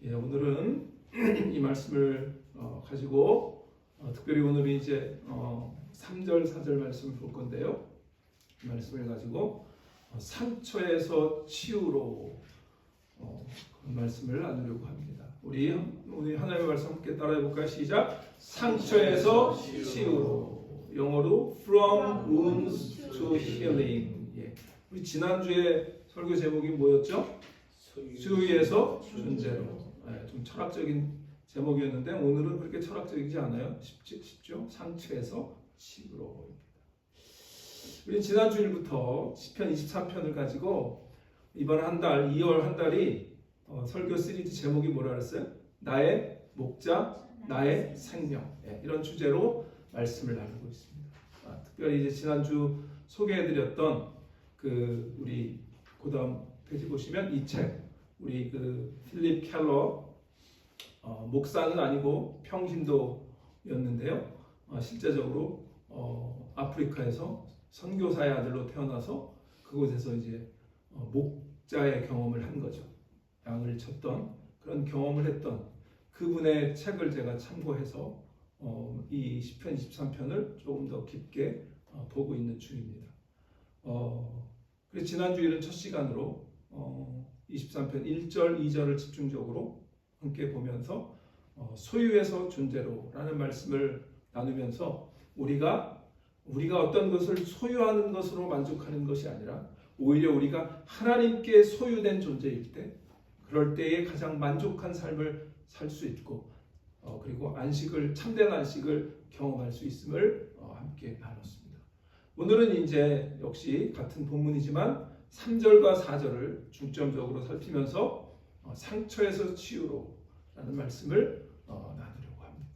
오늘은 이 말씀을 가지고 특별히 오늘은 이제 3절, 4절 말씀을 볼 건데요. 이 말씀을 가지고 상처에서 치유로 그 말씀을 나누려고 합니다. 우리 하나님의 말씀 함께 따라해 볼까요? 시작. 상처에서 치유로. 영어로 From wounds to healing. 우리 지난주에 설교 제목이 뭐였죠? 수위에서 존재로. 좀 철학적인 제목이었는데 오늘은 그렇게 철학적이지 않아요. 쉽죠? 상처에서 치유로. 우리 지난 주일부터 시편 23편을 가지고 이번 한 달, 2월 한 달이 설교 시리즈 제목이 뭐라 그랬어요? 나의 목자, 나의 생명. 이런 주제로 말씀을 나누고 있습니다. 특별히 이제 지난주 소개해드렸던 우리 그다음 페이지 보시면 이 책, 우리 필립 켈러 목사는 아니고 평신도였는데요. 실제적으로 아프리카에서 선교사의 아들로 태어나서 그곳에서 이제 목자의 경험을 한 거죠. 양을 쳤던 그런 경험을 했던 그분의 책을 제가 참고해서 이 시편 23편을 조금 더 깊게 보고 있는 중입니다. 그래서 지난주일은 첫 시간으로 23편 1절, 2절을 집중적으로 함께 보면서 소유에서 존재로 라는 말씀을 나누면서 우리가 어떤 것을 소유하는 것으로 만족하는 것이 아니라 오히려 우리가 하나님께 소유된 존재일 때 그럴 때에 가장 만족한 삶을 살 수 있고 그리고 참된 안식을 경험할 수 있음을 함께 나눴습니다. 오늘은 이제 역시 같은 본문이지만 3절과 4절을 중점적으로 살피면서 상처에서 치유로 라는 말씀을 나누려고 합니다.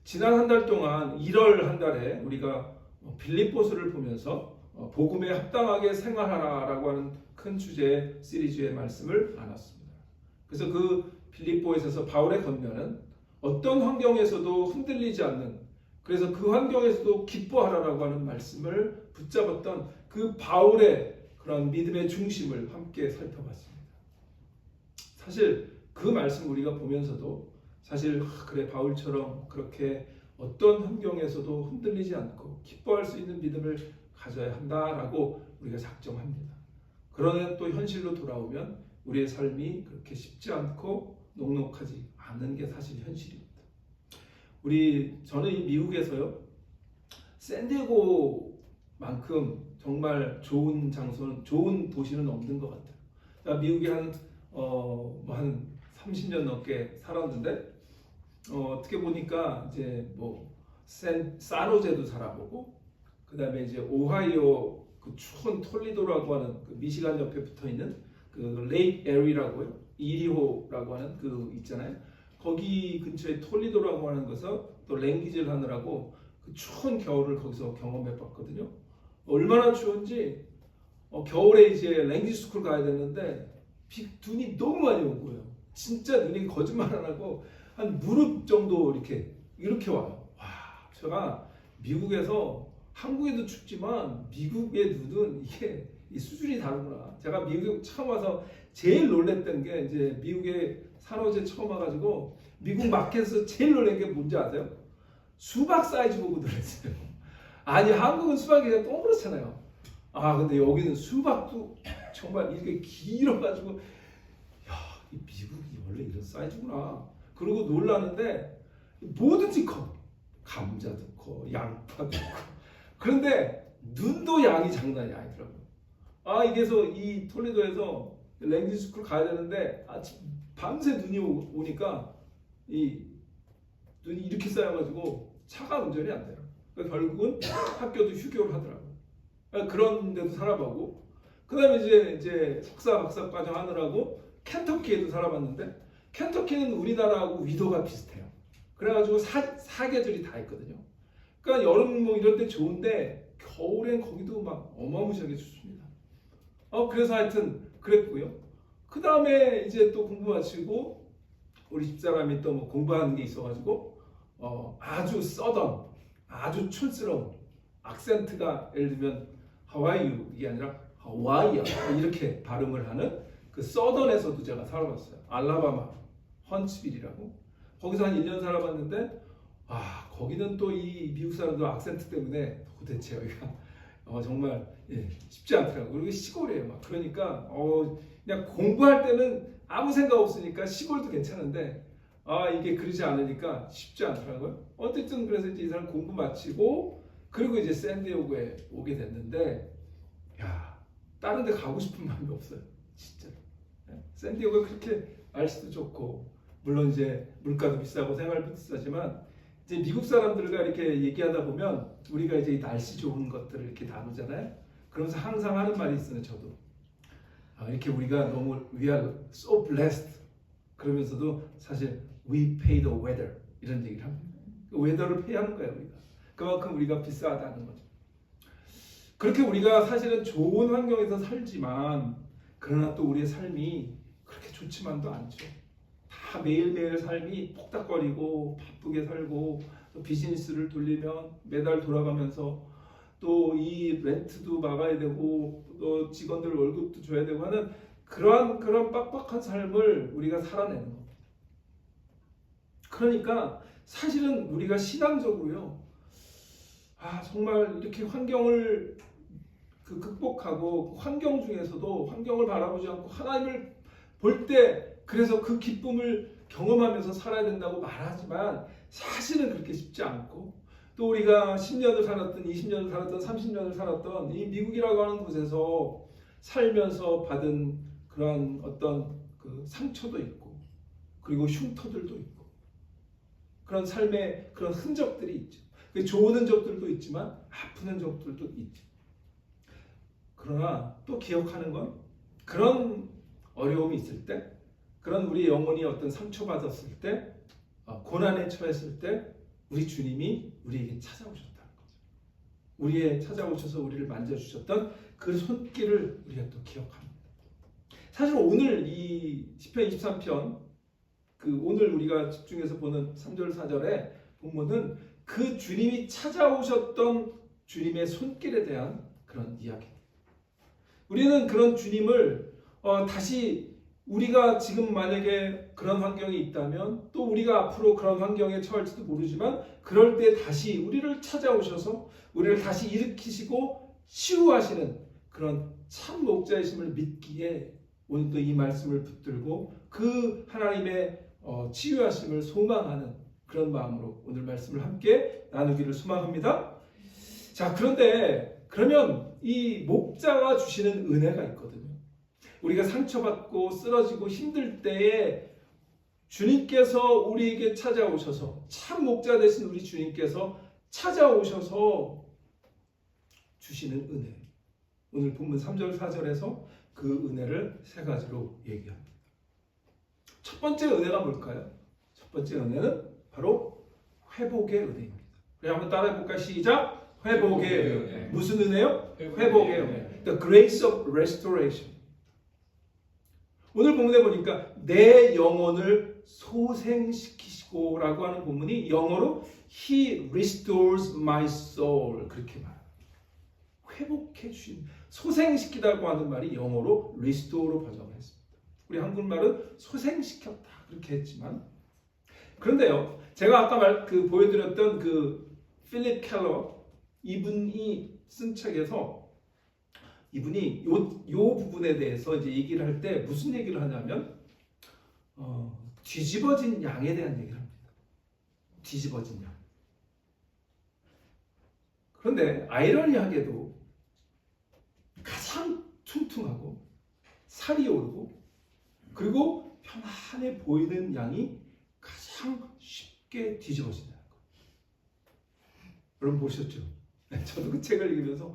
지난 한 달 동안 1월 한 달에 우리가 빌립보서를 보면서 복음에 합당하게 생활하라라고 하는 큰 주제의 시리즈의 말씀을 나눴습니다. 그래서 빌립보에 있어서 바울의 권면은 어떤 환경에서도 흔들리지 않는, 그래서 그 환경에서도 기뻐하라라고 하는 말씀을 붙잡았던 바울의 그런 믿음의 중심을 함께 살펴봤습니다. 사실 그 말씀 우리가 보면서도 사실 그래 바울처럼 그렇게 어떤 환경에서도 흔들리지 않고 기뻐할 수 있는 믿음을 가져야 한다라고 우리가 작정합니다. 그러나 또 현실로 돌아오면 우리의 삶이 그렇게 쉽지 않고 녹록하지 않는 게 사실 현실입니다. 저는 이 미국에서요, 샌디에고만큼 정말 좋은 장소는, 좋은 도시는 없는 것 같아요. 미국에 한 30년 넘게 살았는데, 어떻게 보니까 이제 산호제도 살아보고, 그 다음에 이제 오하이오 추운 톨리도라고 하는 미시간 옆에 붙어 있는 레이크 에리라고요, 이리호라고 하는 있잖아요. 거기 근처에 톨리도라고 하는 것에서 또 랭귀지를 하느라고 추운 겨울을 거기서 경험해봤거든요. 얼마나 추운지 겨울에 이제 랭귀지 스쿨 가야 되는데 눈이 너무 많이 온 거예요. 진짜 눈이 거짓말 안 하고 한 무릎 정도 이렇게 와요. 와, 제가 미국에서 한국에도 춥지만 미국의 눈은 이게 이 수준이 다르구나. 제가 미국에 처음 와서 제일 놀랬던 게 이제 미국에 산호제 처음 와가지고 미국 마켓에서 제일 놀란 게 뭔지 아세요? 수박 사이즈 보고 놀랐어요. 아니 한국은 수박이 그냥 동그랗잖아요. 근데 여기는 수박도 정말 이렇게 길어가지고 이 미국이 원래 이런 사이즈구나. 그리고 놀라는데 뭐든지 커. 감자도 커, 양파도 커. 그런데 눈도 양이 장난이 아니더라고요. 이게서 이 톨리도에서 랭귀지 스쿨 가야 되는데 아침 밤새 눈이 오니까 이 눈이 이렇게 쌓여가지고 차가 운전이 안 돼요. 그러니까 결국은 학교도 휴교를 하더라고요. 그런 데도 살아보고, 그 다음에 이제 석사 박사 과정 하느라고 켄터키에도 살아봤는데, 켄터키는 우리나라하고 위도가 비슷해요. 그래가지고 사계절이 다 있거든요. 그러니까 여름 이런 데 좋은데 겨울엔 거기도 막 어마무시하게 춥습니다. 그래서 하여튼 그랬고요. 그 다음에 이제 또 공부 마치고 우리 집사람이 또 공부하는 게 있어가지고 아주 서던, 아주 촌스러운 악센트가 예를 들면 하와이유 이게 아니라 하와이야 이렇게 발음을 하는 그 서던에서도 제가 살아봤어요. 알라바마 헌츠빌이라고. 거기서 한 1년 살아봤는데 거기는 또 이 미국 사람들 악센트 때문에 도대체 여기가 정말 쉽지 않더라고요. 그리고 시골이에요. 막 그러니까 그냥 공부할 때는 아무 생각 없으니까 시골도 괜찮은데 이게 그러지 않으니까 쉽지 않더라고요. 어쨌든 그래서 이제 이 사람 공부 마치고 그리고 이제 샌디에고에 오게 됐는데 다른 데 가고 싶은 마음이 없어요. 진짜. 샌디에고가 그렇게 날씨도 좋고 물론 이제 물가도 비싸고 생활도 비싸지만 이제 미국 사람들과 이렇게 얘기하다 보면 우리가 이제 이 날씨 좋은 것들을 이렇게 나누잖아요. 그러면서 항상 하는 말이 있어요. 저도 이렇게 우리가 너무 we are so blessed 그러면서도 사실 we pay the weather 이런 얘기를 합니다. 웨더를 페이하는 거예요. 우리가 그만큼 우리가 비싸다는 거죠. 그렇게 우리가 사실은 좋은 환경에서 살지만 그러나 또 우리의 삶이 그렇게 좋지만도 않죠. 다 매일매일 삶이 폭닥거리고 바쁘게 살고 또 비즈니스를 돌리면 매달 돌아가면서 또 이 렌트도 막아야 되고 또 직원들 월급도 줘야 되고 하는 그런 빡빡한 삶을 우리가 살아내는 겁니다. 그러니까 사실은 우리가 신앙적으로요 정말 이렇게 환경을 극복하고 환경 중에서도 환경을 바라보지 않고 하나님을 볼 때 그래서 그 기쁨을 경험하면서 살아야 된다고 말하지만 사실은 그렇게 쉽지 않고 또 우리가 10년을 살았던 20년을 살았던 30년을 살았던 이 미국이라고 하는 곳에서 살면서 받은 그런 어떤 그 상처도 있고 그리고 흉터들도 있고 그런 삶의 그런 흔적들이 있죠. 좋은 흔적들도 있지만 아픈 흔적들도 있죠. 그러나 또 기억하는 건 그런 어려움이 있을 때 그런 우리 영혼이 어떤 상처받았을 때 고난에 처했을 때 우리 주님이 우리에게 찾아오셨다는 거죠. 우리에 찾아오셔서 우리를 만져주셨던 그 손길을 우리가 또 기억합니다. 사실 오늘 이 시편 23편 오늘 우리가 집중해서 보는 3절 4절의 본문은 그 주님이 찾아오셨던 주님의 손길에 대한 그런 이야기입니다. 우리는 그런 주님을 다시 우리가 지금 만약에 그런 환경이 있다면 또 우리가 앞으로 그런 환경에 처할지도 모르지만 그럴 때 다시 우리를 찾아오셔서 우리를 다시 일으키시고 치유하시는 그런 참 목자이심을 믿기에 오늘도 이 말씀을 붙들고 그 하나님의 치유하심을 소망하는 그런 마음으로 오늘 말씀을 함께 나누기를 소망합니다. 자, 그러면 이 목자가 주시는 은혜가 있거든요. 우리가 상처받고 쓰러지고 힘들 때에 주님께서 우리에게 찾아오셔서 참 목자 되신 우리 주님께서 찾아오셔서 주시는 은혜. 오늘 본문 3절 4절에서 그 은혜를 세 가지로 얘기합니다. 첫 번째 은혜가 뭘까요? 첫 번째 은혜는 바로 회복의 은혜입니다. 우리 한번 따라해볼까요? 시작! 회복의 은혜. 무슨 은혜요? 회복의 은혜. The grace of restoration. 오늘 본문에 보니까 내 영혼을 소생시키시고 라고 하는 본문이 영어로 He restores my soul 그렇게 말합니다. 회복해 주신 소생시키다고 하는 말이 영어로 restore로 번역을 했습니다. 우리 한국말은 소생시켰다 그렇게 했지만 그런데요 제가 아까 보여드렸던 필립 켈러 이분이 쓴 책에서 이분이 요 부분에 대해서 이제 얘기를 할 때 무슨 얘기를 하냐면 뒤집어진 양에 대한 얘기를 합니다. 뒤집어진 양. 그런데 아이러니하게도 가장 퉁퉁하고 살이 오르고 그리고 편안해 보이는 양이 가장 쉽게 뒤집어진다는 거예요. 여러분 보셨죠? 저도 그 책을 읽으면서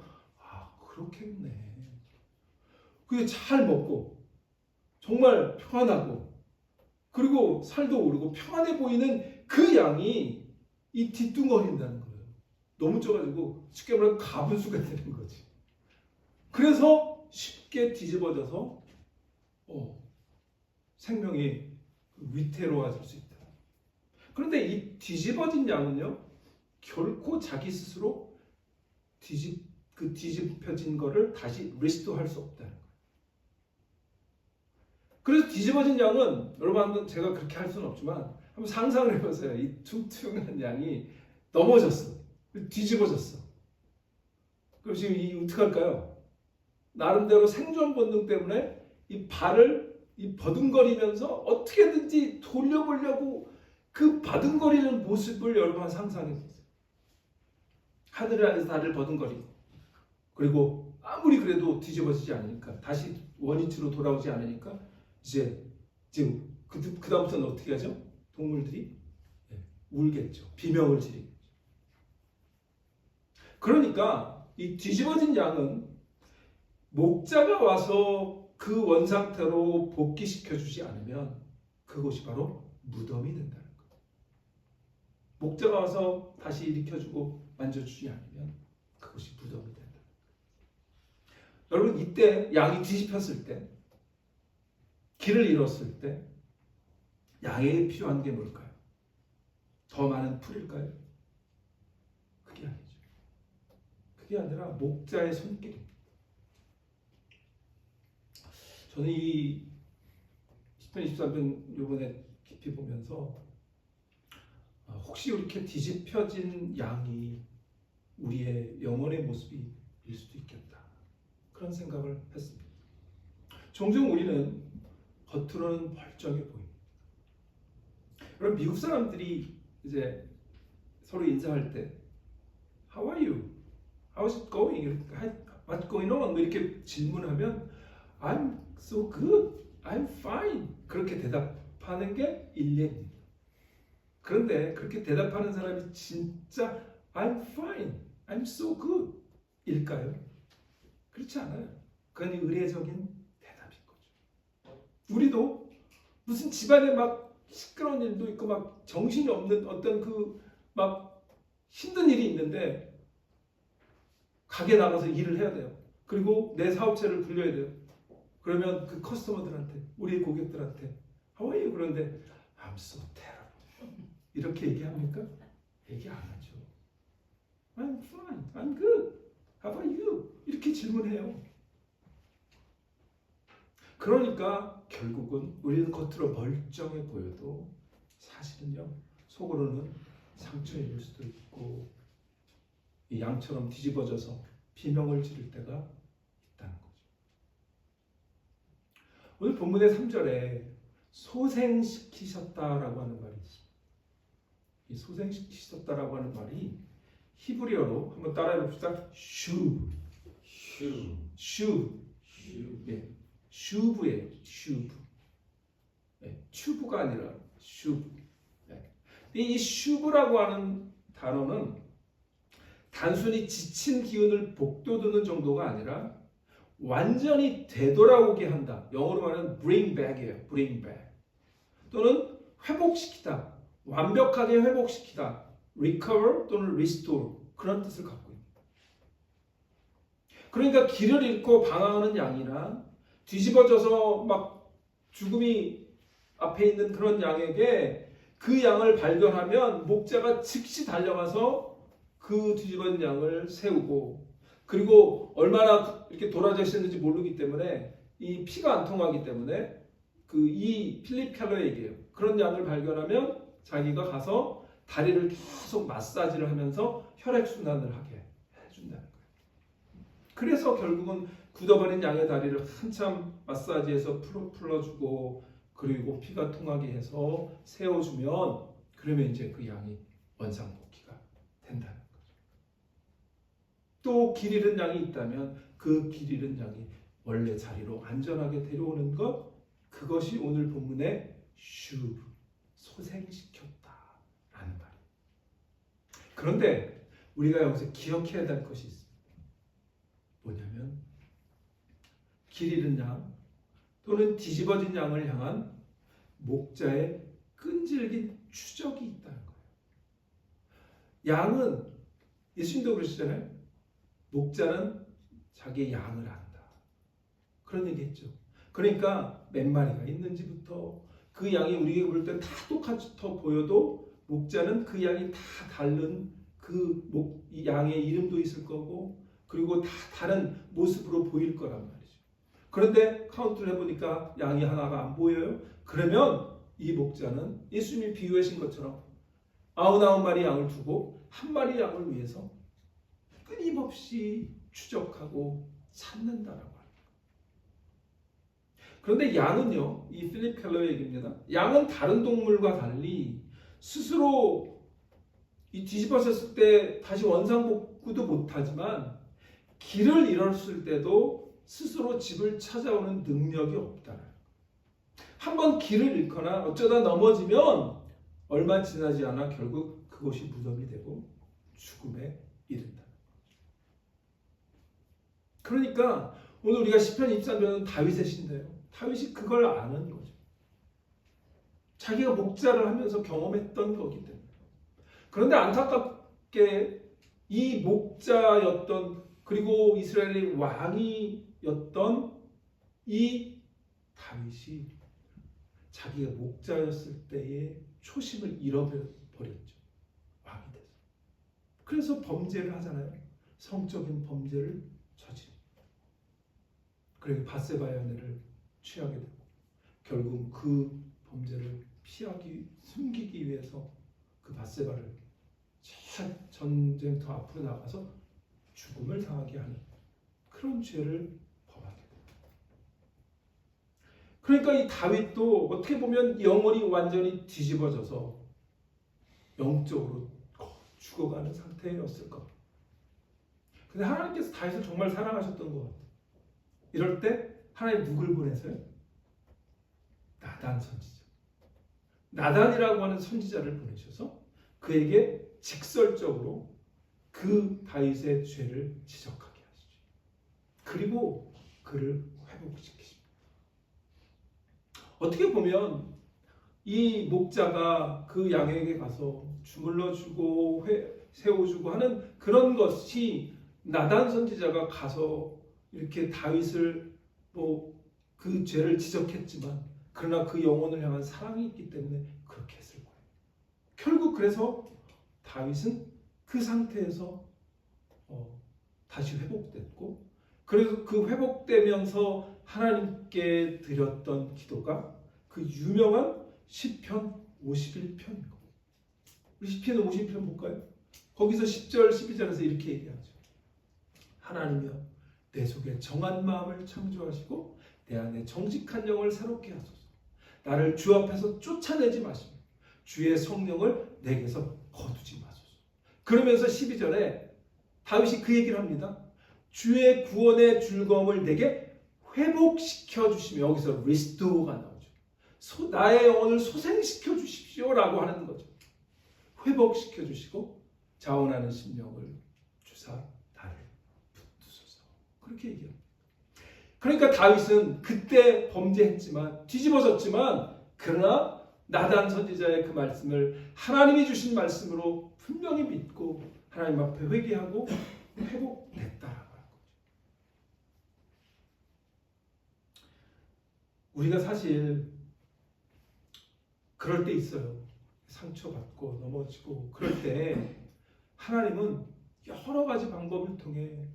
그렇겠네. 그게 잘 먹고 정말 평안하고 그리고 살도 오르고 평안해 보이는 그 양이 이 뒤뚱거린다는 거예요. 너무 쪄가지고 쉽게 말하면 가분수가 되는 거지. 그래서 쉽게 뒤집어져서 생명이 위태로워질 수 있다. 그런데 이 뒤집어진 양은요 결코 자기 스스로 뒤집혀진 거를 다시 리스토할 수 없다는 거예요. 그래서 뒤집어진 양은 여러분 제가 그렇게 할 수는 없지만 한번 상상을 해보세요. 이 퉁퉁한 양이 넘어졌어. 뒤집어졌어. 그럼 지금 이 어떻게 할까요? 나름대로 생존 본능 때문에 이 발을 이 버둥거리면서 어떻게든지 돌려보려고 그 버둥거리는 모습을 여러분 상상해 보세요. 하늘 안에서 다리를 버둥거리고 그리고 아무리 그래도 뒤집어지지 않으니까 다시 원위치로 돌아오지 않으니까 이제 지금 그 다음부터는 어떻게 하죠? 동물들이 울겠죠. 비명을 지르겠죠. 그러니까 이 뒤집어진 양은 목자가 와서 그 원상태로 복귀시켜 주지 않으면 그곳이 바로 무덤이 된다는 거예요. 목자가 와서 다시 일으켜주고 만져주지 않으면 그것이 무덤이 된다. 여러분 이때 양이 뒤집혔을 때 길을 잃었을 때 양에게 필요한 게 뭘까요? 더 많은 풀일까요? 그게 아니죠. 그게 아니라 목자의 손길입니다. 저는 이 10편 23편 이번에 깊이 보면서 혹시 이렇게 뒤집혀진 양이 우리의 영혼의 모습일 수도 있겠다. 그런 생각을 했습니다. 종종 우리는 겉으로는 멀쩡해 보입니다. 그럼 미국 사람들이 이제 서로 인사할 때 How are you? How's it going? What's going on? 이렇게 질문하면 I'm so good. I'm fine. 그렇게 대답하는 게 일례입니다. 그런데 그렇게 대답하는 사람이 진짜 I'm fine. I'm so good. 일까요? 그렇지 않아요. 그건 의례적인 대답인 거죠. 우리도 무슨 집안에 막 시끄러운 일도 있고 막 정신이 없는 어떤 그 막 힘든 일이 있는데 가게 나가서 일을 해야 돼요. 그리고 내 사업체를 굴려야 돼요. 그러면 그 커스터머들한테, 우리 고객들한테 How are you? 그런데 I'm so terrible. 이렇게 얘기합니까? 얘기 안 하죠. I'm fine. I'm good. How about you? 이렇게 질문해요. 그러니까 결국은 우리는 겉으로 멀쩡해 보여도 사실은요 속으로는 상처 입을 수도 있고 이 양처럼 뒤집어져서 비명을 지를 때가 있다는 거죠. 오늘 본문의 3절에 소생시키셨다라고 하는 말이 있습니다. 이 소생시키셨다라고 하는 말이 히브리어로 한번 따라해 봅시다. 슈브. 예. 슈브예요. 슈브. 네, 튜브가 아니라 슈브. 네. 이 슈브라고 하는 단어는 단순히 지친 기운을 복돋우는 정도가 아니라 완전히 되돌아오게 한다. 영어로 말하는 bring back이에요. bring back. 또는 회복시키다. 완벽하게 회복시키다. recover 또는 restore. 그런 뜻을 갖고 있습니다. 그러니까 길을 잃고 방황하는 양이나 뒤집어져서 막 죽음이 앞에 있는 그런 양에게 그 양을 발견하면 목자가 즉시 달려가서 그 뒤집어진 양을 세우고 그리고 얼마나 이렇게 돌아져 있었는지 모르기 때문에 이 피가 안 통하기 때문에 그 이 필립 켈러에게요. 그런 양을 발견하면 자기가 가서 다리를 계속 마사지를 하면서 혈액순환을 하게 해준다는 거예요. 그래서 결국은 굳어버린 양의 다리를 한참 마사지해서 풀어주고 그리고 피가 통하게 해서 세워주면 그러면 이제 그 양이 원상복귀가 된다는 거죠. 또 길 잃은 양이 있다면 그 길 잃은 양이 원래 자리로 안전하게 데려오는 것 그것이 오늘 본문의 슈브 소생시켰다라는 말이에요. 그런데 우리가 여기서 기억해야 될 것이 있습니다. 뭐냐면 길 잃은 양 또는 뒤집어진 양을 향한 목자의 끈질긴 추적이 있다는 거예요. 양은 예수님도 그러시잖아요. 목자는 자기의 양을 안다. 그런 얘기했죠. 그러니까 몇 마리가 있는지부터 그 양이 우리에게 볼 때 다 똑같아 보여도 목자는 그 양이 다 다른 이 양의 이름도 있을 거고 그리고 다 다른 모습으로 보일 거란 말이죠. 그런데 카운트를 해보니까 양이 하나가 안 보여요. 그러면 이 목자는 예수님이 비유하신 것처럼 99마리 양을 두고 한 마리 양을 위해서 끊임없이 추적하고 찾는다라고 합니다. 그런데 양은요, 이 필립 켈러의 얘기입니다. 양은 다른 동물과 달리 스스로 이 뒤집어졌을 때 다시 원상복구도 못하지만 길을 잃었을 때도 스스로 집을 찾아오는 능력이 없다. 한번 길을 잃거나 어쩌다 넘어지면 얼마 지나지 않아 결국 그곳이 무덤이 되고 죽음에 이른다. 그러니까 오늘 우리가 시편 23편은 다윗의 시인데요. 다윗이 그걸 아는 거죠. 자기가 목자를 하면서 경험했던 거기 때문에. 그런데 안타깝게 이 목자였던 그리고 이스라엘의 왕이었던 이 다윗이 자기가 목자였을 때의 초심을 잃어버렸죠. 왕이 돼서. 그래서 범죄를 하잖아요. 성적인 범죄를 저지릅니다. 그리고 바세바의 아내를 취하게 되고 결국 그 범죄를 숨기기 위해서 그 바세바를 전쟁터 앞으로 나가서 죽음을 당하게 하는 그런 죄를 범하게 됩니다. 그러니까 이 다윗도 어떻게 보면 영혼이 완전히 뒤집어져서 영적으로 죽어가는 상태였을 겁니다. 근데 하나님께서 다윗을 정말 사랑하셨던 것 같아요. 이럴 때 하나님 누굴 보내서요? 나단 선지자. 나단이라고 하는 선지자를 보내셔서 그에게 직설적으로 그 다윗의 죄를 지적하게 하시죠. 그리고 그를 회복시키십니다. 어떻게 보면 이 목자가 그 양에게 가서 주물러주고 세워주고 하는 그런 것이 나단 선지자가 가서 이렇게 다윗을 그 죄를 지적했지만 그러나 그 영혼을 향한 사랑이 있기 때문에 그렇게 했을 거예요. 결국 그래서 다윗은 그 상태에서 다시 회복됐고 그래서 그 회복되면서 하나님께 드렸던 기도가 그 유명한 시편 51편인 거예요. 우리 시편 51편 볼까요? 거기서 10절 12절에서 이렇게 얘기하죠. 하나님이여 내 속에 정한 마음을 창조하시고 내 안에 정직한 영을 새롭게 하소서. 나를 주 앞에서 쫓아내지 마시고 주의 성령을 내게서 거두지 마소서. 그러면서 12절에 다윗이 그 얘기를 합니다. 주의 구원의 즐거움을 내게 회복시켜 주시며 여기서 restore가 나오죠. 나의 영혼을 소생시켜 주십시오라고 하는 거죠. 회복시켜 주시고 자원하는 심령을 주사 나를 붙드소서. 그렇게 얘기합니다. 그러니까 다윗은 그때 범죄했지만 뒤집어졌지만 그러나 나단 선지자의 그 말씀을 하나님이 주신 말씀으로 분명히 믿고 하나님 앞에 회개하고 회복됐다라고 하는 거죠. 우리가 사실 그럴 때 있어요. 상처받고 넘어지고 그럴 때 하나님은 여러 가지 방법을 통해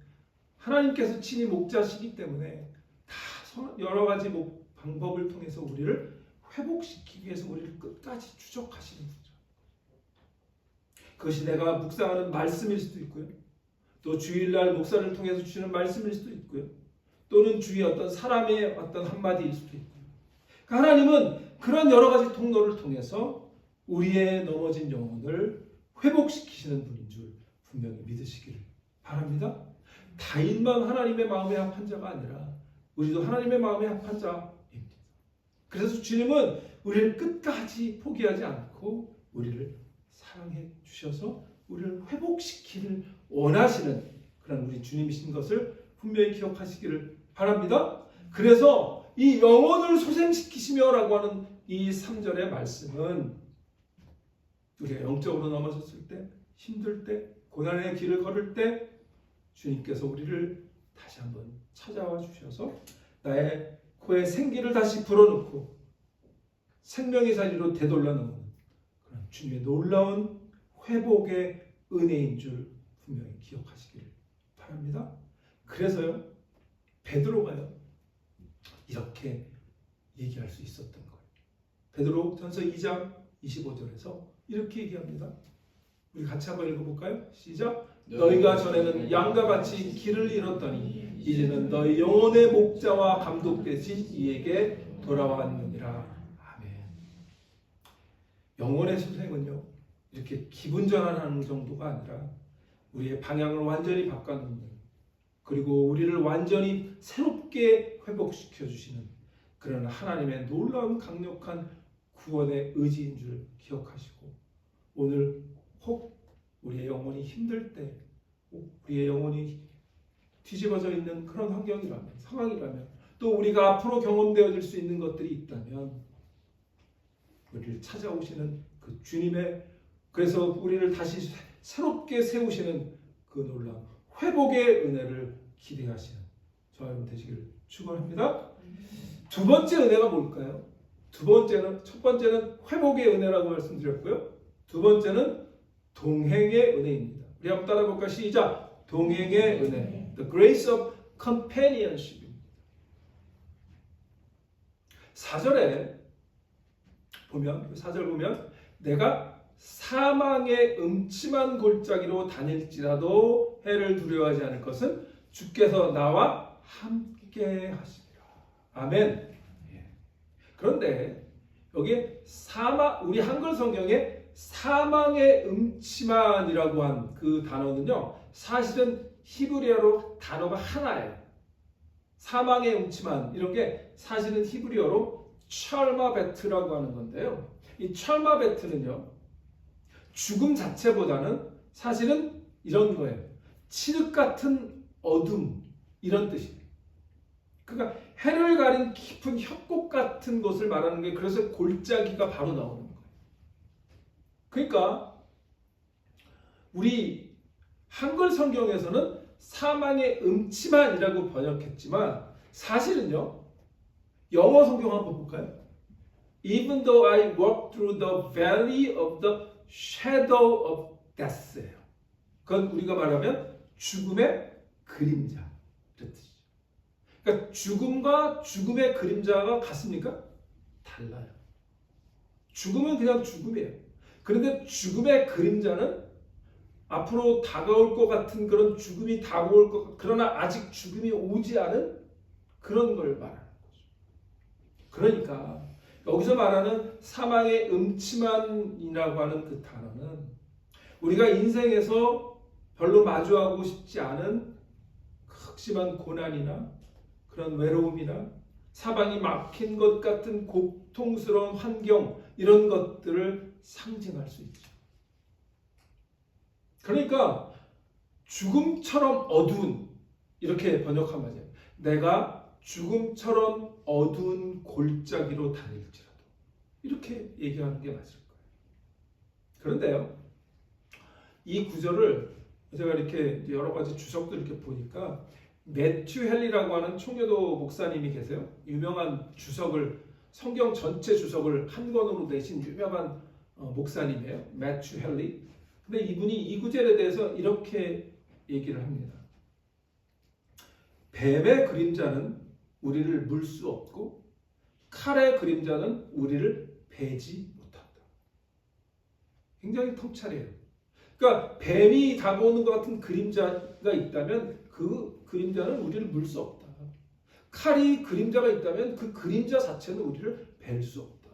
하나님께서 친히 목자시기 때문에 다 여러 가지 방법을 통해서 우리를 회복시키기 위해서 우리를 끝까지 추적하시는 거죠. 그것이 내가 묵상하는 말씀일 수도 있고요. 또 주일날 목사를 통해서 주시는 말씀일 수도 있고요. 또는 주위 어떤 사람의 어떤 한마디일 수도 있고요. 하나님은 그런 여러 가지 통로를 통해서 우리의 넘어진 영혼을 회복시키시는 분인 줄 분명히 믿으시기를 바랍니다. 다윗만 하나님의 마음에 합한 자가 아니라 우리도 하나님의 마음에 합한 자입니다. 그래서 주님은 우리를 끝까지 포기하지 않고 우리를 사랑해 주셔서 우리를 회복시키기를 원하시는 그런 우리 주님이신 것을 분명히 기억하시기를 바랍니다. 그래서 이 영혼을 소생시키시며 라고 하는 이 3절의 말씀은 우리가 영적으로 넘어졌을 때, 힘들 때, 고난의 길을 걸을 때 주님께서 우리를 다시 한번 찾아와 주셔서 나의 코에 생기를 다시 불어넣고 생명의 자리로 되돌려 놓는 그런 주님의 놀라운 회복의 은혜인 줄 분명히 기억하시기를 바랍니다. 그래서요, 베드로가요, 이렇게 얘기할 수 있었던 거예요. 베드로전서 2장 25절에서 이렇게 얘기합니다. 우리 같이 한번 읽어볼까요? 시작. 너희가 전에는 양과 같이 길을 잃었더니 이제는 너희 영혼의 목자와 감독 되신 이에게 돌아왔느니라. 아멘. 영혼의 소생은요, 이렇게 기분 전환하는 정도가 아니라 우리의 방향을 완전히 바꿔놓는, 그리고 우리를 완전히 새롭게 회복시켜 주시는 그런 하나님의 놀라운 강력한 구원의 의지인 줄 기억하시고, 오늘 혹 우리의 영혼이 힘들 때, 우리의 영혼이 뒤집어져 있는 그런 환경이라면, 상황이라면, 또 우리가 앞으로 경험되어질 수 있는 것들이 있다면 우리를 찾아오시는 그 주님의, 그래서 우리를 다시 새롭게 세우시는 그 놀라운 회복의 은혜를 기대하시는 저와 여러분 되시기를 축원합니다. 두 번째 은혜가 뭘까요? 첫 번째는 회복의 은혜라고 말씀드렸고요. 두 번째는 동행의 은혜입니다. 우리 한번 따라볼까요? 시작. 동행의 은혜. The grace of companionship. 4절 보면 내가 사망의 음침한 골짜기로 다닐지라도 해를 두려워하지 않을 것은 주께서 나와 함께 하시리라. 아멘. 그런데 여기에 우리 한글 성경에 사망의 음침한이라고 한 그 단어는요, 사실은 히브리어로 단어가 하나예요. 사망의 음침한, 이런 게 사실은 히브리어로 찰마베트라고 하는 건데요. 이 찰마베트는요, 죽음 자체보다는 사실은 이런 거예요. 칠흑 같은 어둠, 이런 뜻이에요. 그러니까 해를 가린 깊은 협곡 같은 것을 말하는 게, 그래서 골짜기가 바로 나오는 거예요. 그러니까 우리 한글 성경에서는 사망의 음침한이라고 번역했지만 사실은요, 영어 성경 한번 볼까요? Even though I walk through the valley of the shadow of death예요. 그건 우리가 말하면 죽음의 그림자, 이런 뜻이죠. 그러니까 죽음과 죽음의 그림자가 같습니까? 달라요. 죽음은 그냥 죽음이에요. 그런데 죽음의 그림자는 앞으로 다가올 것 같은 그런 죽음이 다가올 것, 그러나 아직 죽음이 오지 않은 그런 걸 말하는 거죠. 그러니까 여기서 말하는 사망의 음침한이라고 하는 그 단어는 우리가 인생에서 별로 마주하고 싶지 않은 극심한 고난이나 그런 외로움이나 사방이 막힌 것 같은 고통스러운 환경, 이런 것들을 상징할 수 있죠. 그러니까 죽음처럼 어두운, 이렇게 번역한 말이에요. 내가 죽음처럼 어두운 골짜기로 다닐지라도, 이렇게 얘기하는 게 맞을 거예요. 그런데요, 이 구절을 제가 이렇게 여러 가지 주석들 이렇게 보니까 매튜 헨리라고 하는 총교도 목사님이 계세요. 유명한 주석을, 성경 전체 주석을 한 권으로 내신 유명한 목사님이에요. 매튜 헨리. 근데 이분이 이 구절에 대해서 이렇게 얘기를 합니다. 뱀의 그림자는 우리를 물 수 없고 칼의 그림자는 우리를 베지 못한다. 굉장히 통찰이에요. 그러니까 뱀이 다가오는 것 같은 그림자가 있다면 그 그림자는 우리를 물 수 없다. 칼이 그림자가 있다면 그 그림자 자체는 우리를 벨 수 없다.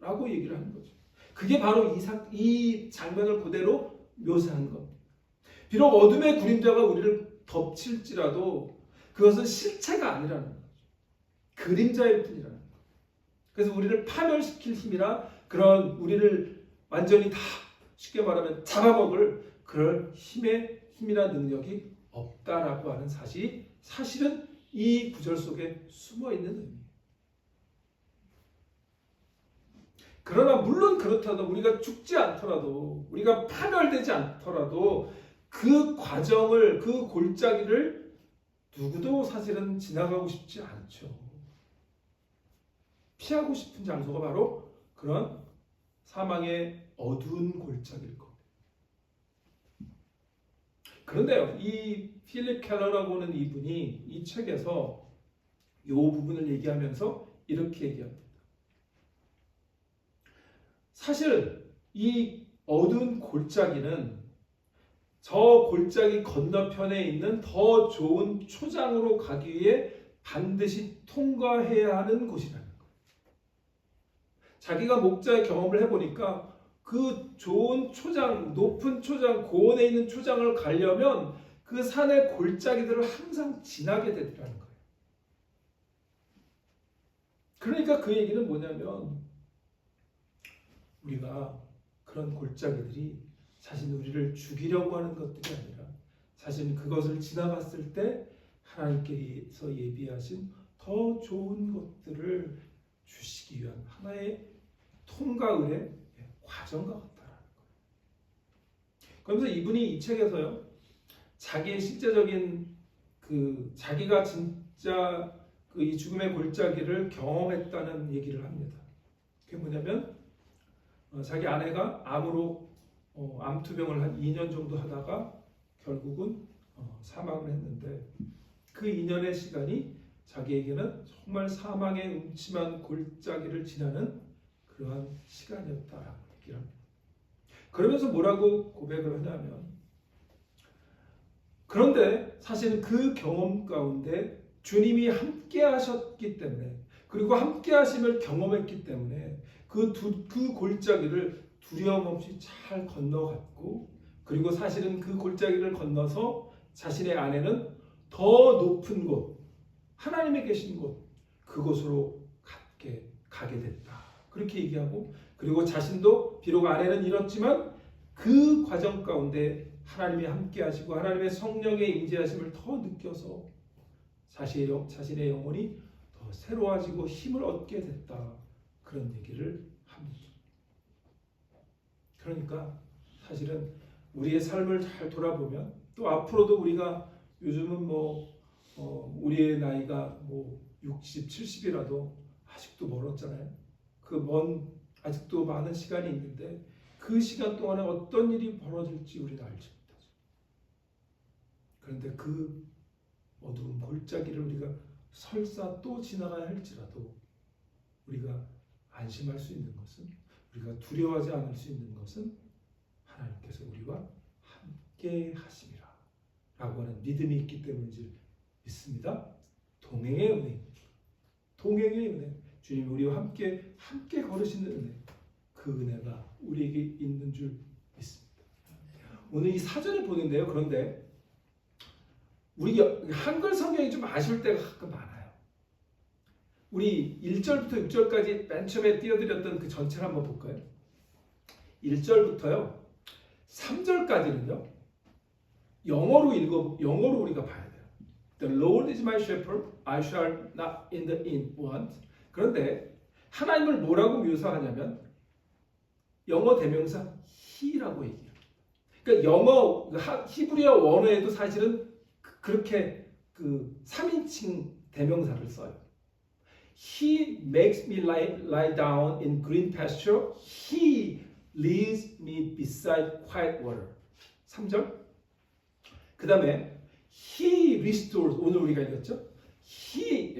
라고 얘기를 하는 거죠. 그게 바로 이 장면을 그대로 묘사한 겁니다. 비록 어둠의 그림자가 우리를 덮칠지라도 그것은 실체가 아니라는 거죠. 그림자일 뿐이라는 거죠. 그래서 우리를 파멸시킬 힘이나 그런 우리를 완전히 다 쉽게 말하면 잡아먹을 그럴 힘이나 능력이 없다라고 하는 사실이 사실은 이 구절 속에 숨어있는 의미예요. 그러나 물론 그렇다도 우리가 죽지 않더라도, 우리가 파멸되지 않더라도 그 과정을, 그 골짜기를 누구도 사실은 지나가고 싶지 않죠. 피하고 싶은 장소가 바로 그런 사망의 어두운 골짜기일 겁니다. 그런데요, 이 필립 켈러라고 하는 이분이 이 책에서 이 부분을 얘기하면서 이렇게 얘기합니다. 사실 이 어두운 골짜기는 저 골짜기 건너편에 있는 더 좋은 초장으로 가기 위해 반드시 통과해야 하는 곳이라는 거예요. 자기가 목자의 경험을 해보니까 그 좋은 초장, 높은 초장, 고원에 있는 초장을 가려면 그 산의 골짜기들을 항상 지나게 되더라는 거예요. 그러니까 그 얘기는 뭐냐면 우리가 그런 골짜기들이 사실 우리를 죽이려고 하는 것들이 아니라 사실 그것을 지나갔을 때 하나님께서 예비하신 더 좋은 것들을 주시기 위한 하나의 통과의 과정과 같다라는 거예요. 그러면서 이분이 이 책에서요, 자기의 실제적인 자기가 진짜 이 죽음의 골짜기를 경험했다는 얘기를 합니다. 그게 뭐냐면 자기 아내가 암으로 암투병을 한 2년 정도 하다가 결국은 사망을 했는데 그 2년의 시간이 자기에게는 정말 사망의 음침한 골짜기를 지나는 그러한 시간이었다라고 얘기를 합니다. 그러면서 뭐라고 고백을 하냐면 그런데 사실은 그 경험 가운데 주님이 함께 하셨기 때문에 그리고 함께 하심을 경험했기 때문에 그 골짜기를 두려움 없이 잘 건너갔고 그리고 사실은 그 골짜기를 건너서 자신의 아내는 더 높은 곳 하나님이 계신 곳 그곳으로 가게 됐다. 그렇게 얘기하고 그리고 자신도 비록 아내는 잃었지만 그 과정 가운데 하나님이 함께 하시고 하나님의 성령의 임재하심을 더 느껴서 자신의 영혼이 더 새로워지고 힘을 얻게 됐다. 그런 얘기를 합니다. 그러니까 사실은 우리의 삶을 잘 돌아보면 또 앞으로도 우리가 요즘은 우리의 나이가 60, 70이라도 아직도 멀었잖아요. 아직도 많은 시간이 있는데 그 시간 동안에 어떤 일이 벌어질지 우리는 알지 못하죠. 그런데 그 어두운 골짜기를 우리가 설사 또 지나가야 할지라도 우리가 안심할 수 있는 것은 우리가 두려워하지 않을 수 있는 것은 하나님께서 우리와 함께 하심이라 라고 하는 믿음이 있기 때문인지 믿습니다. 동행의 은혜, 동행의 은혜, 주님이 우리와 함께 걸으시는 은혜, 그 은혜가 우리에게 있는 줄 믿습니다. 오늘 이 사전을 보는데요. 그런데 우리 한글 성경이 좀 아쉬울 때가 가끔 많아요. 우리 1절부터 6절까지 맨 처음에 띄워드렸던 그 전체를 한번 볼까요? 1절부터요 3절까지는요 영어로 우리가 봐야 돼요. The Lord is my shepherd, I shall not in the inn want. 그런데 하나님을 뭐라고 묘사하냐면 영어 대명사 he라고 얘기해요. 그러니까 히브리어 원어에도 사실은 그렇게 3인칭 대명사를 써요. He makes me lie down in green pasture. He leads me beside quiet water. 3절. 그 다음에 He restores. 오늘 우리가 읽었죠? He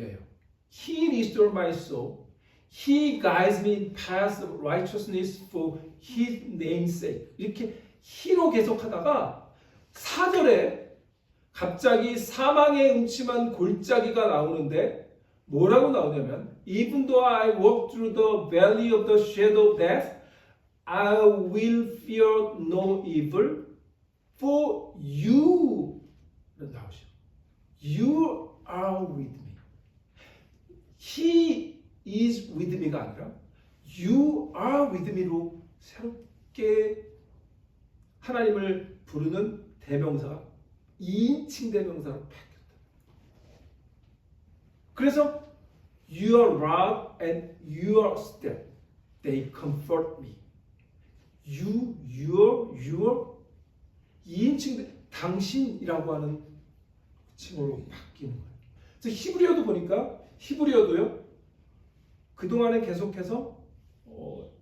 restores my soul. He guides me in paths of righteousness for His name's sake. 이렇게 He로 계속하다가 4절에 갑자기 사망의 음침한 골짜기가 나오는데 뭐라고 나오냐면 Even though I walk through the valley of the shadow of death, I will fear no evil, for you 나오죠. You are with me. He is with me가 아니라 You are with me로 새롭게 하나님을 부르는 대명사가 2인칭 대명사로 바뀌었다. 그래서 Your rod and your staff, they comfort me. your 2인칭 당신이라고 하는 칭호로 바뀌는 거예요. 그래서 히브리어도 보니까 히브리어도요. 그동안에 계속해서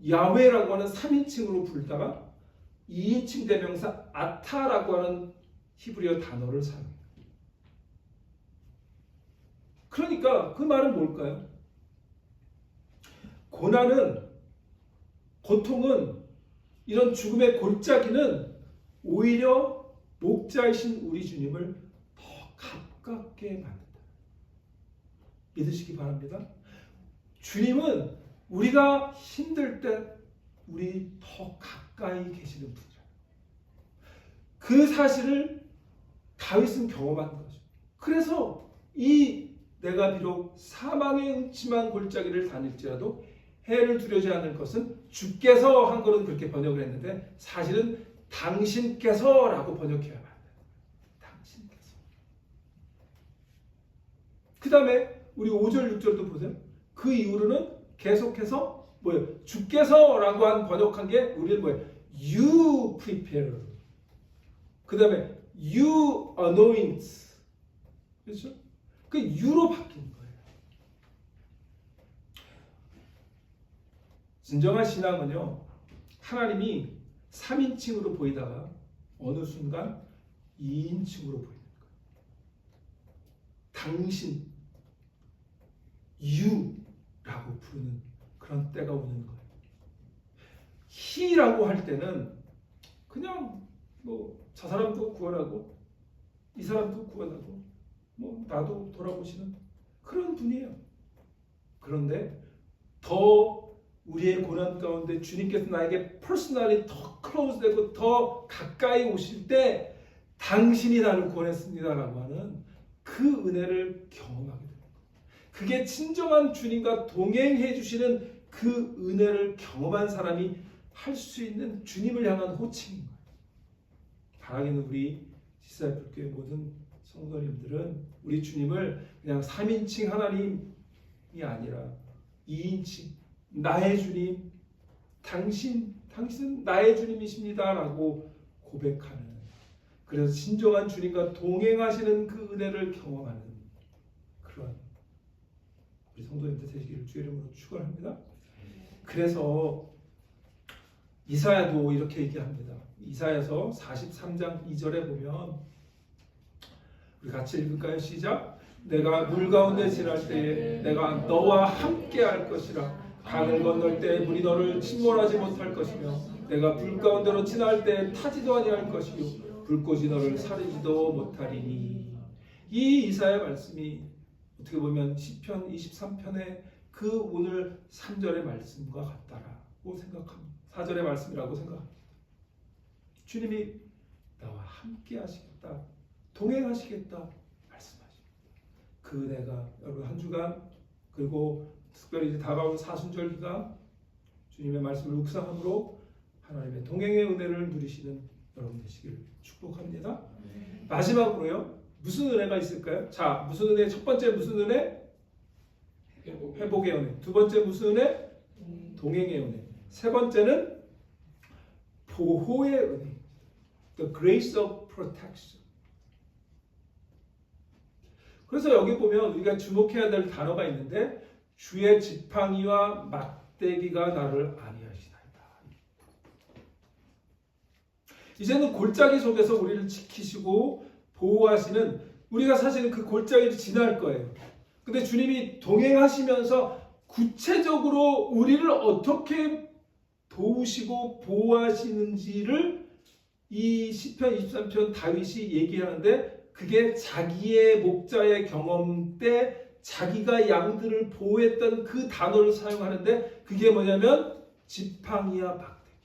야훼라고 하는 3인칭으로 부르다가 2인칭 대명사 아타라고 하는 히브리어 단어를 사용해요. 그러니까 그 말은 뭘까요? 고난은, 고통은, 이런 죽음의 골짜기는 오히려 목자이신 우리 주님을 더 가깝게 만든다. 믿으시기 바랍니다. 주님은 우리가 힘들 때 우리 더 가까이 계시는 분이라. 그 사실을 다윗은 경험한 거죠. 그래서 이 내가 비록 사망의 음침한 골짜기를 다닐지라도 해를 두려지 않을 것은 주께서 한 거는 그렇게 번역을 했는데 사실은 당신께서라고 번역해야 합니다. 당신께서. 그 다음에 우리 5절 6절도 보세요. 그 이후로는 계속해서 뭐예요? 주께서라고 한 번역한 게 우리는 뭐예요? You prepare. 그 다음에 You anoint. 그렇죠? 그 You로 바뀐 거예요. 진정한 신앙은요, 하나님이 3인칭으로 보이다가 어느 순간 2인칭으로 보이는 거예요. 당신, you라고 부르는 그런 때가 오는 거예요. he라고 할 때는 그냥 뭐 저 사람도 구원하고 이 사람도 구원하고 뭐 나도 돌아보시는 그런 분이에요. 그런데 더 우리의 고난 가운데 주님께서 나에게 퍼스널리 더 클로즈 되고 더 가까이 오실 때 당신이 나를 구원했습니다라고 하는 그 은혜를 경험하게 됩니다. 그게 진정한 주님과 동행해 주시는 그 은혜를 경험한 사람이 할 수 있는 주님을 향한 호칭인 거예요. 바라기는 우리 지사교회 모든 성도님들은 우리 주님을 그냥 3인칭 하나님이 아니라 2인칭 나의 주님, 당신은 나의 주님이십니다 라고 고백하는, 그래서 진정한 주님과 동행하시는 그 은혜를 경험하는 그런 우리 성도님들 되시기를 주의 이름으로 축원합니다. 그래서 이사야도 이렇게 얘기합니다. 이사야서 43장 2절에 보면 우리 같이 읽을까요? 시작. 내가 물 가운데 지날 때에 내가 너와 함께 할 것이라. 강을 건널 때 물이 너를 침몰하지 못할 것이며 내가 불 가운데로 지날 때 타지도 아니할 것이요 불꽃이 너를 사르지도 못하리니. 이 이사야 말씀이 어떻게 보면 시편 23편의 그 오늘 3절의 말씀과 같다라고 생각합니다. 4절의 말씀이라고 생각합니다. 주님이 나와 함께 하시겠다, 동행하시겠다 말씀하십니다. 그 은혜가 여러분 한 주간, 그리고 특별히 이제 다가온 사순절 기간 주님의 말씀을 묵상함으로 하나님의 동행의 은혜를 누리시는 여러분 되시기를 축복합니다. 마지막으로요, 무슨 은혜가 있을까요? 자, 무슨 은혜? 첫 번째 무슨 은혜? 회복의 은혜. 두 번째 무슨 은혜? 동행의 은혜. 세 번째는 보호의 은혜. The grace of protection. 그래서 여기 보면 우리가 주목해야 될 단어가 있는데 주의 지팡이와 막대기가 나를 안위하시나이다. 이제는 골짜기 속에서 우리를 지키시고 보호하시는, 우리가 사실은 그 골짜기를 지날 거예요. 근데 주님이 동행하시면서 구체적으로 우리를 어떻게 도우시고 보호하시는지를 이 시편 23편 다윗이 얘기하는데, 그게 자기의 목자의 경험 때 자기가 양들을 보호했던 그 단어를 사용하는데, 그게 뭐냐면 지팡이와 막대기.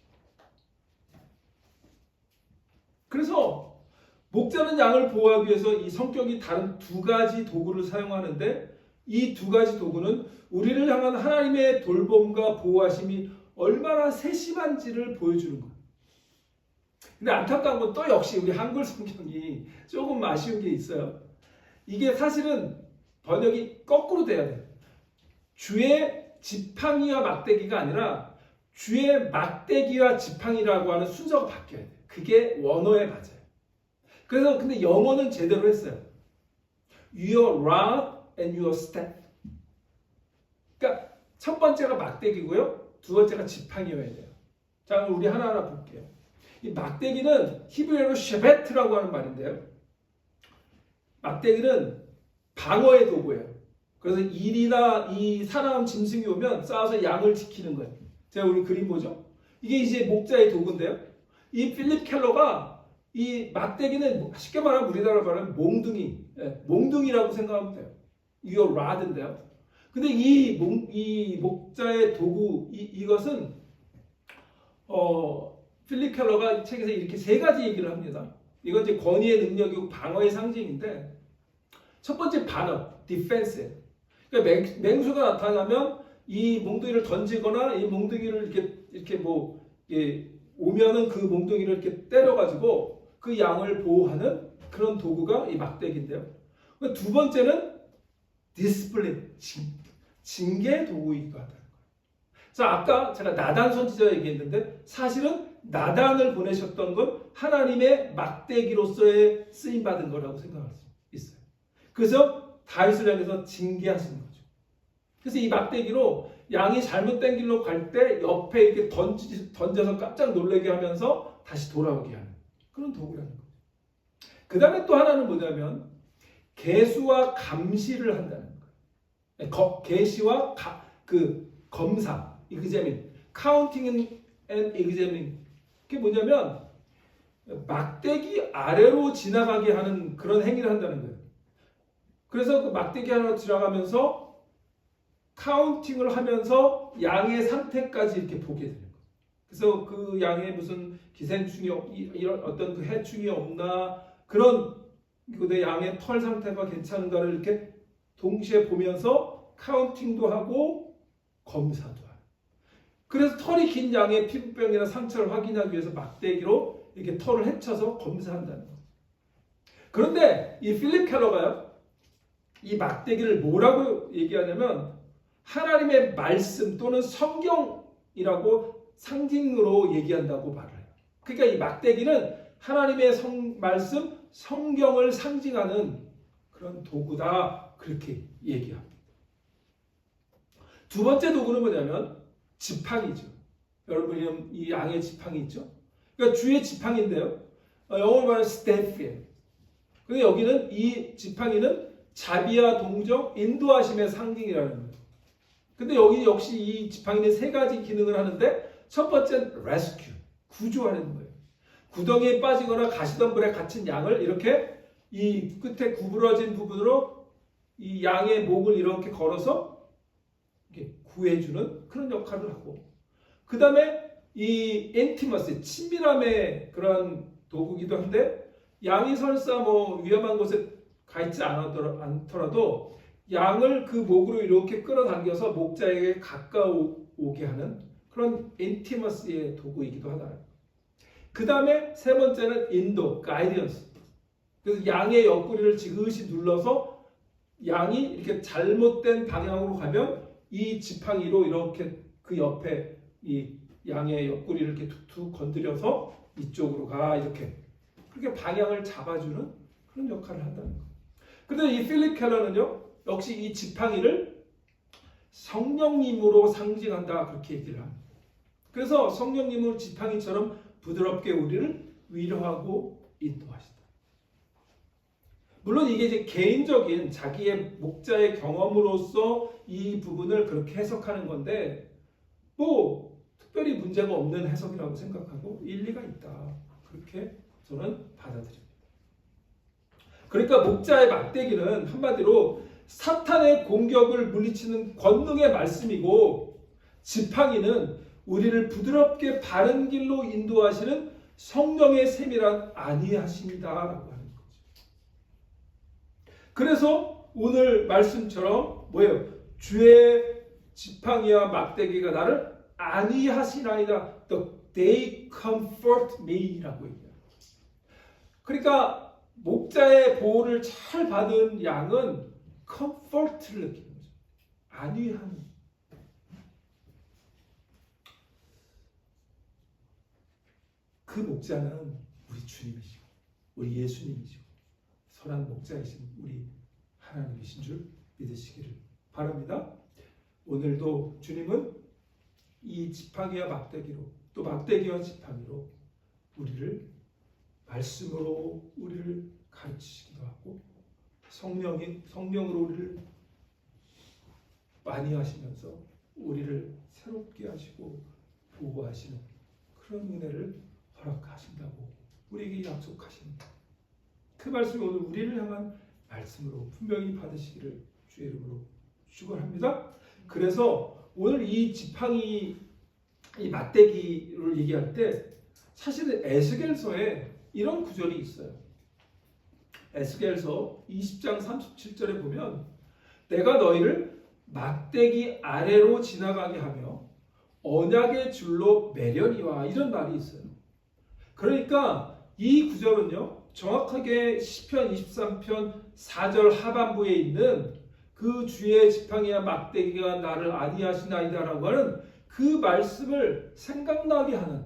그래서 목자는 양을 보호하기 위해서 이 성격이 다른 두 가지 도구를 사용하는데, 이 두 가지 도구는 우리를 향한 하나님의 돌봄과 보호하심이 얼마나 세심한지를 보여주는 거예요. 근데 안타까운 건 또 역시 우리 한글 성경이 조금 아쉬운 게 있어요. 이게 사실은 번역이 거꾸로 돼야 돼요. 주의 지팡이와 막대기가 아니라 주의 막대기와 지팡이라고 하는 순서가 바뀌어야 돼요. 그게 원어에 맞아요. 그래서 근데 영어는 제대로 했어요. Your rod and your staff. 그러니까 첫 번째가 막대기고요, 두 번째가 지팡이여야 돼요. 자, 우리 하나하나 볼게요. 이 막대기는 히브리어로 쉐베트라고 하는 말인데요. 막대기는 방어의 도구예요. 그래서 일이나 이 사람 짐승이 오면 싸워서 양을 지키는 거예요. 제가 우리 그림 보죠? 이게 이제 목자의 도구인데요. 이 필립 켈러가 이 막대기는 쉽게 말하면 우리나라로 말하면 몽둥이, 몽둥이라고 생각하면 돼요. 이거 라드인데요. 근데 이 목자의 도구, 이것은 필립 켈러가 이 책에서 이렇게 세 가지 얘기를 합니다. 이건 이제 권위의 능력이고 방어의 상징인데, 첫 번째 반어, 디펜스예요. 그러니까 맹수가 나타나면 이 몽둥이를 던지거나 이 몽둥이를 이렇게 오면은 그 몽둥이를 이렇게 때려가지고 그 양을 보호하는 그런 도구가 이 막대기인데요. 두 번째는 디스플레이, 징계 도구이기도 하다는 거예요. 자, 아까 제가 나단 선지자 얘기했는데 사실은 나단을 보내셨던 건 하나님의 막대기로서의 쓰임 받은 거라고 생각할 수 있어요. 그래서 다윗을 향해서 징계하시는 거죠. 그래서 이 막대기로 양이 잘못된 길로 갈 때 옆에 이렇게 던져서 깜짝 놀라게 하면서 다시 돌아오게 하는 그런 도구라는 거죠. 그 다음에 또 하나는 뭐냐면 계수와 감시를 한다는 거예요. 계시와 검사, examine, counting and examining. 그게 뭐냐면 막대기 아래로 지나가게 하는 그런 행위를 한다는 거예요. 그래서 그 막대기 아래로 지나가면서 카운팅을 하면서 양의 상태까지 이렇게 보게 되는 거예요. 그래서 그 양에 무슨 기생충이 이런 어떤 그 해충이 없나, 그런 내 양의 털 상태가 괜찮은가를 이렇게 동시에 보면서 카운팅도 하고 검사도 하고. 그래서 털이 긴 양의 피부병이나 상처를 확인하기 위해서 막대기로 이렇게 털을 헤쳐서 검사한다는 거예요. 그런데 이 필립 켈러가요, 이 막대기를 뭐라고 얘기하냐면 하나님의 말씀 또는 성경이라고 상징으로 얘기한다고 말을 해요. 그러니까 이 막대기는 하나님의 말씀, 성경을 상징하는 그런 도구다, 그렇게 얘기합니다. 두 번째 도구는 뭐냐면 지팡이죠. 여러분, 이 양의 지팡이 있죠? 그러니까 주의 지팡이인데요. 영어로 말하면 스태프예요. 근데 여기는 이 지팡이는 자비와 동정, 인도하심의 상징이라는 거예요. 근데 여기 역시 이 지팡이는 세 가지 기능을 하는데, 첫 번째는 레스큐, 구조하는 거예요. 구덩이에 빠지거나 가시덤불에 갇힌 양을 이렇게 이 끝에 구부러진 부분으로 이 양의 목을 이렇게 걸어서 이렇게 구해주는 그런 역할을 하고, 그 다음에 이 인티머시, 친밀함의 그런 도구기도 한데, 양이 설사 위험한 곳에 가 있지 않더라도 양을 그 목으로 이렇게 끌어당겨서 목자에게 가까우게 하는 그런 인티머시의 도구이기도 하다. 그 다음에 세 번째는 인도, 가이던스. 그래서 양의 옆구리를 지그시 눌러서 양이 이렇게 잘못된 방향으로 가면 이 지팡이로 이렇게 그 옆에 이 양의 옆구리를 이렇게 툭툭 건드려서 이쪽으로 가, 이렇게 그렇게 방향을 잡아주는 그런 역할을 한다는 거예요. 그런데 이 필립 켈러는요, 역시 이 지팡이를 성령님으로 상징한다, 그렇게 얘기를 합니다. 그래서 성령님은 지팡이처럼 부드럽게 우리를 위로하고 인도하시다. 물론 이게 이제 개인적인 자기의 목자의 경험으로서 이 부분을 그렇게 해석하는 건데, 특별히 문제가 없는 해석이라고 생각하고 일리가 있다, 그렇게 저는 받아들입니다. 그러니까 목자의 막대기는 한마디로 사탄의 공격을 물리치는 권능의 말씀이고, 지팡이는 우리를 부드럽게 바른 길로 인도하시는 성령의 세밀한 안위하심이다라고 하는 거죠. 그래서 오늘 말씀처럼 뭐예요? 주의 지팡이와 막대기가 나를 안위하시나이다. They comfort me라고 얘기해요. 그러니까 목자의 보호를 잘 받은 양은 comfort를 느끼는 거죠. 안위함. 그 목자는 우리 주님이시고 우리 예수님이시고 선한 목자이신 우리 하나님이신 줄 믿으시기를 바랍니다. 오늘도 주님은 이 지팡이와 막대기로, 또 막대기와 지팡이로 우리를 말씀으로 우리를 가르치시기도 하고 성령으로 우리를 많이 하시면서 우리를 새롭게 하시고 보호하시는 그런 은혜를 허락하신다고 우리에게 약속하십니다. 그 말씀이 오늘 우리를 향한 말씀으로 분명히 받으시기를 주의 이름으로 축원합니다. 그래서 오늘 이 지팡이 이 맞대기를 얘기할 때 사실은 에스겔서에 이런 구절이 있어요. 에스겔서 20장 37절에 보면 내가 너희를 막대기 아래로 지나가게 하며 언약의 줄로 매려니와 이런 말이 있어요. 그러니까 이 구절은요 정확하게 시편 23편 4절 하반부에 있는 그 주의 지팡이와 막대기가 나를 안위하시나이다라고 하는 그 말씀을 생각나게 하는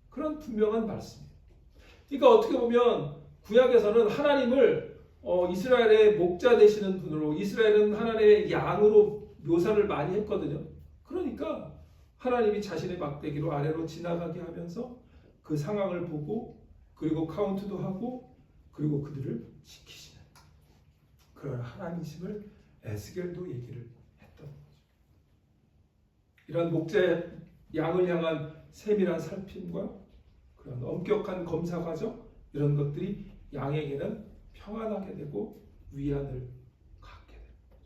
그런 분명한 말씀이에요. 그러니까 어떻게 보면 구약에서는 하나님을 이스라엘의 목자 되시는 분으로 이스라엘은 하나님의 양으로 묘사를 많이 했거든요. 그러니까 하나님이 자신의 막대기로 아래로 지나가게 하면서 그 상황을 보고 그리고 카운트도 하고 그리고 그들을 지키시는 그런 하나님이심을 에스겔도 얘기를 했던 거죠. 이런 목자의 양을 향한 세밀한 살핌과 그런 엄격한 검사 과정 이런 것들이 양에게는 평안하게 되고 위안을 갖게 되는 거죠.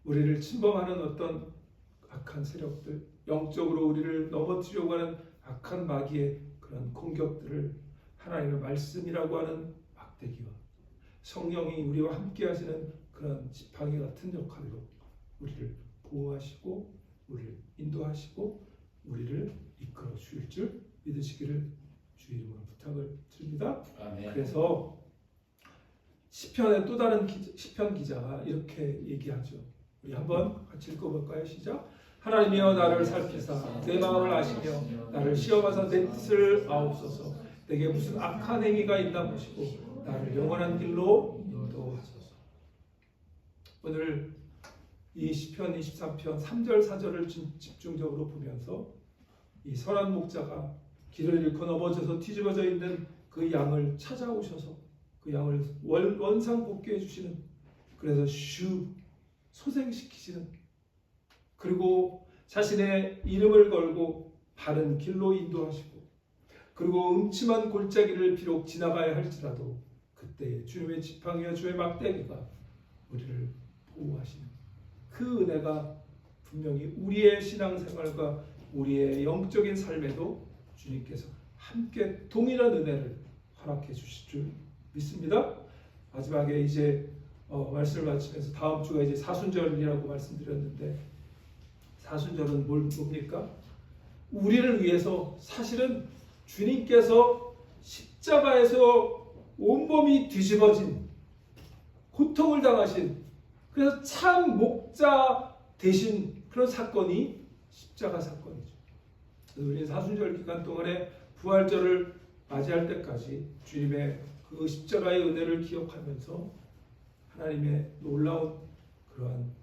우리를 침범하는 어떤 악한 세력들, 영적으로 우리를 넘어뜨리려고 하는 악한 마귀의 그런 공격들을 하나님의 말씀이라고 하는 막대기와 성령이 우리와 함께 하시는 그런 지팡이 같은 역할로 우리를 보호하시고 우리를 인도하시고 우리를 이끌어 주실 줄 믿으시기를 주의 이름으로 부탁을 드립니다. 아멘. 그래서 시편의 또 다른 시편 기자가 이렇게 얘기하죠. 우리 한번 같이 읽어볼까요? 시작. 하나님이여 나를 살피사 내 마음을 아시며 나를 시험하사 내 뜻을 아옵소서. 내게 무슨 악한 행위가 있나 보시고 나를 영원한 길로 인도하소서. 오늘 이 시편 23편 3절 4절을 집중적으로 보면서 이 선한 목자가 길을 잃고 넘어져서 뒤집어져 있는 그 양을 찾아오셔서 그 양을 원상복귀 해주시는, 그래서 소생시키시는, 그리고 자신의 이름을 걸고 바른 길로 인도하시고, 그리고 음침한 골짜기를 비록 지나가야 할지라도 그때 주님의 지팡이와 주의 막대기가 우리를 보호하시는 그 은혜가 분명히 우리의 신앙생활과 우리의 영적인 삶에도 주님께서 함께 동일한 은혜를 허락해 주실 줄 믿습니다. 마지막에 이제 말씀을 마치면서 다음 주가 이제 사순절이라고 말씀드렸는데, 사순절은 뭡니까? 우리를 위해서 사실은 주님께서 십자가에서 온몸이 뒤집어진, 고통을 당하신, 그래서 참 목자 되신 그런 사건이 십자가 사건이죠. 우리 사순절 기간 동안에 부활절을 맞이할 때까지 주님의 그 십자가의 은혜를 기억하면서 하나님의 놀라운 그러한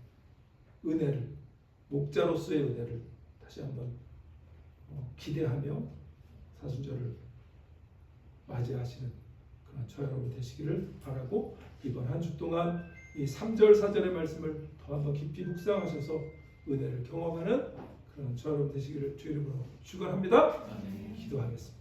은혜를, 목자로서의 은혜를 다시 한번 기대하며 사순절을 맞이하시는 그런 저 여러분 되시기를 바라고, 이번 한 주 동안 이 3절 4절의 말씀을 더 한번 깊이 묵상하셔서 은혜를 경험하는 그런 저 여러분 되시기를 주의 이름으로 축원합니다. 기도하겠습니다.